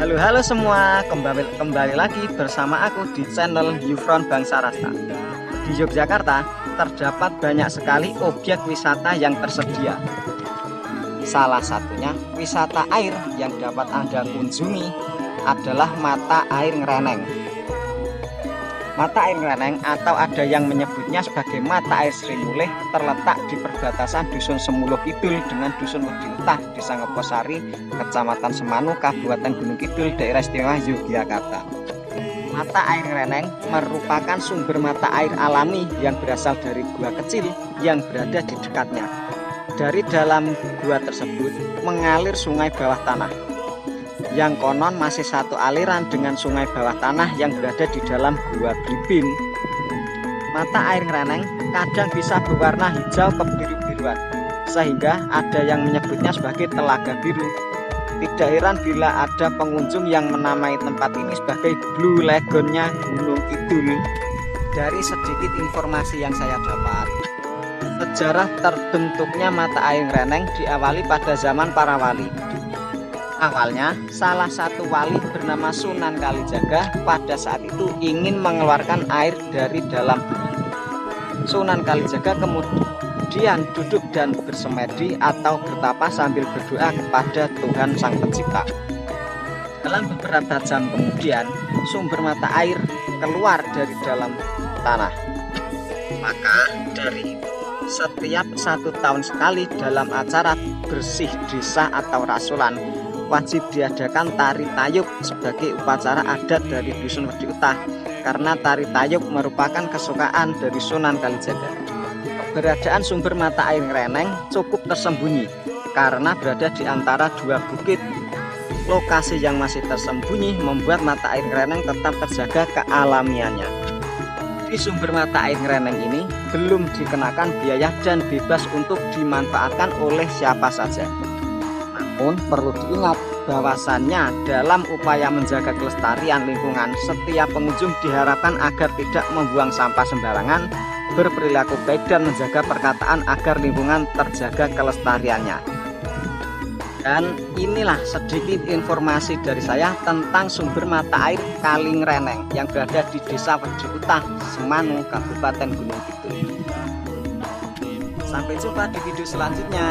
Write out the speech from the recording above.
Halo semua, kembali lagi bersama aku di channel Yufron Bangsa Rasta. Di Yogyakarta terdapat banyak sekali objek wisata yang tersedia. Salah satunya wisata air yang dapat Anda kunjungi adalah Mata Air Ngreneng. Mata Air Ngreneng atau ada yang menyebutnya sebagai Mata Air Sri Mulih terletak di perbatasan Dusun Semuluh Kidul dengan Dusun Wedi Utah, Desa Ngeposari, Kecamatan Semanu, Kabupaten Gunung Kidul, Daerah Istimewa Yogyakarta. Mata Air Ngreneng merupakan sumber mata air alami yang berasal dari gua kecil yang berada di dekatnya. Dari dalam gua tersebut mengalir sungai bawah tanah, yang konon masih satu aliran dengan sungai bawah tanah yang berada di dalam gua Bribin. Mata air Ngreneng kadang bisa berwarna hijau kebiru-biruan, sehingga ada yang menyebutnya sebagai Telaga Biru. Tidak heran bila ada pengunjung yang menamai tempat ini sebagai Blue Lagoon-nya Gunung Kidul. Dari sedikit informasi yang saya dapat, sejarah terbentuknya mata air Ngreneng diawali pada zaman para wali. Awalnya, salah satu wali bernama Sunan Kalijaga pada saat itu ingin mengeluarkan air dari dalam bumi. Sunan Kalijaga kemudian duduk dan bersemedi atau bertapa sambil berdoa kepada Tuhan Sang Pencipta. Dalam beberapa jam kemudian, sumber mata air keluar dari dalam tanah. Maka dari itu, setiap 1 tahun sekali dalam acara bersih desa atau rasulan, wajib diadakan tari tayub sebagai upacara adat dari Dusun Wedi Utah, karena tari tayub merupakan kesukaan dari Sunan Kalijaga. Keberadaan sumber mata air Ngreneng cukup tersembunyi karena berada di antara dua bukit. Lokasi yang masih tersembunyi membuat mata air Ngreneng tetap terjaga kealamiannya. Di sumber mata air Ngreneng ini belum dikenakan biaya dan bebas untuk dimanfaatkan oleh siapa saja. Namun perlu diingat bahwasannya dalam upaya menjaga kelestarian lingkungan, setiap pengunjung diharapkan agar tidak membuang sampah sembarangan, berperilaku baik dan menjaga perkataan agar lingkungan terjaga kelestariannya. Dan inilah sedikit informasi dari saya tentang sumber mata air Kali Ngreneng yang berada di Desa Wedi Utah, Semanu, Kabupaten Gunung Kidul. Sampai jumpa di video selanjutnya.